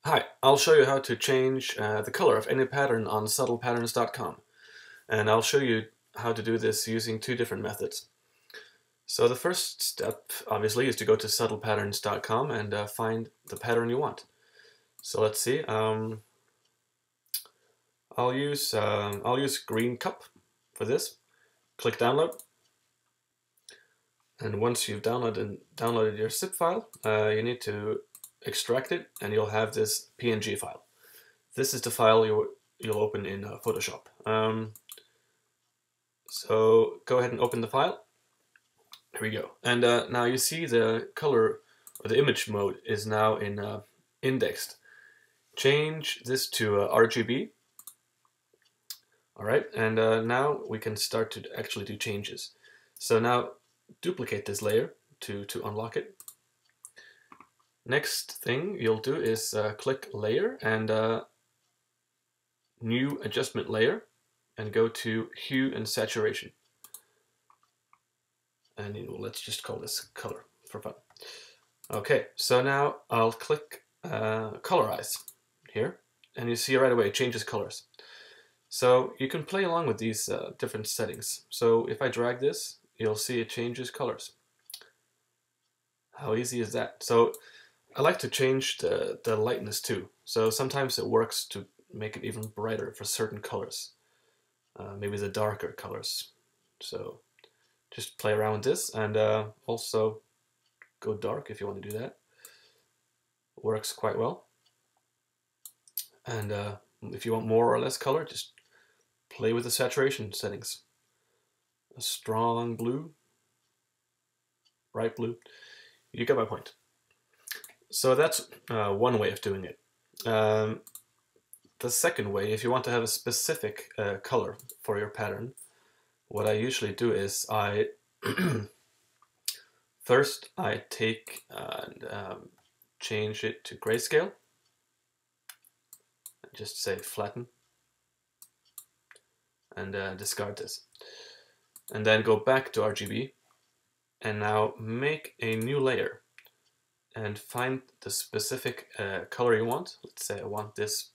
Hi, I'll show you how to change the color of any pattern on subtlepatterns.com. And I'll show you how to do this using two different methods. So the first step, obviously, is to go to subtlepatterns.com and find the pattern you want. So let's see. I'll use green cup for this. Click download. And once you've downloaded your zip file, you need to extract it, and you'll have this PNG file. This is the file you'll open in Photoshop. So go ahead and open the file. Here we go. And now you see the color or the image mode is now in indexed. Change this to RGB. All right, and now we can start to actually do changes. So now duplicate this layer to unlock it. Next thing you'll do is click layer and new adjustment layer and go to hue and saturation. And let's just call this color for fun. Okay, so now I'll click colorize here, and you see right away it changes colors. So you can play along with these different settings. So if I drag this, you'll see it changes colors. How easy is that? So I like to change the lightness too. So sometimes it works to make it even brighter for certain colors. Maybe the darker colors. So just play around with this, and also go dark if you want to do that. Works quite well. And if you want more or less color, just play with the saturation settings. A strong blue, bright blue. You get my point. So that's one way of doing it. The second way, if you want to have a specific color for your pattern, what I usually do is first I take and change it to grayscale. Just say flatten and discard this. And then go back to RGB and now make a new layer and find the specific color you want. Let's say I want this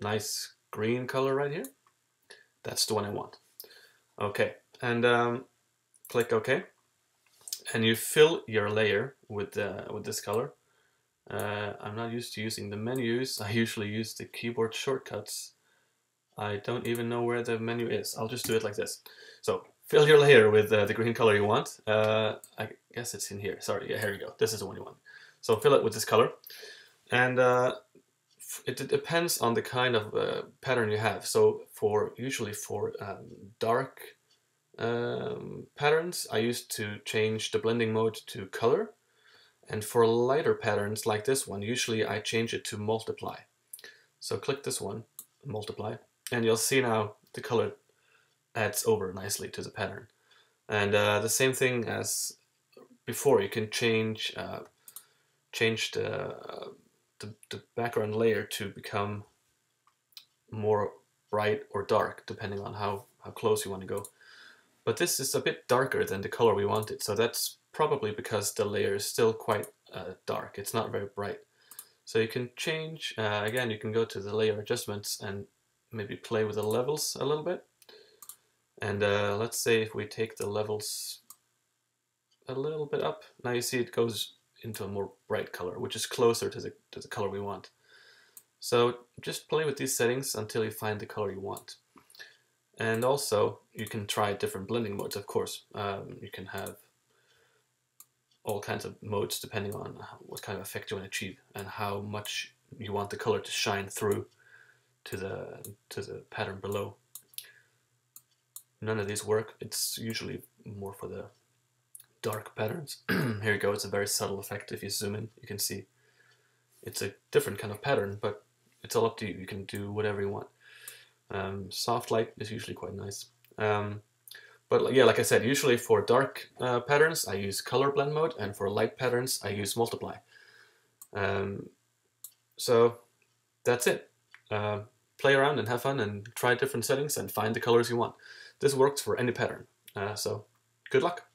nice green color right here. That's the one I want. Okay, and click OK. And you fill your layer with this color. I'm not used to using the menus. I usually use the keyboard shortcuts. I don't even know where the menu is. I'll just do it like this. So fill your layer with the green color you want. I guess it's in here. Sorry, yeah, here we go. This is the one you want. So fill it with this color. And it depends on the kind of pattern you have. So usually for dark patterns, I used to change the blending mode to color. And for lighter patterns like this one, usually I change it to multiply. So click this one, multiply, and you'll see now the color adds over nicely to the pattern. And the same thing as before, you can change the background layer to become more bright or dark, depending on how close you want to go. But this is a bit darker than the color we wanted, so that's probably because the layer is still quite dark. It's not very bright. So you can change, again, you can go to the layer adjustments and maybe play with the levels a little bit. And let's say if we take the levels a little bit up, now you see it goes into a more bright color, which is closer to the color we want. So just play with these settings until you find the color you want. And also, you can try different blending modes, of course. You can have all kinds of modes depending on what kind of effect you want to achieve and how much you want the color to shine through to the pattern below. None of these work. It's usually more for the dark patterns. Here you go. It's a very subtle effect. If you zoom in, you can see it's a different kind of pattern, but it's all up to you. You can do whatever you want. Soft light is usually quite nice. But yeah, like I said, usually for dark patterns, I use color blend mode, and for light patterns, I use multiply. So that's it. Play around and have fun and try different settings and find the colors you want. This works for any pattern. So good luck.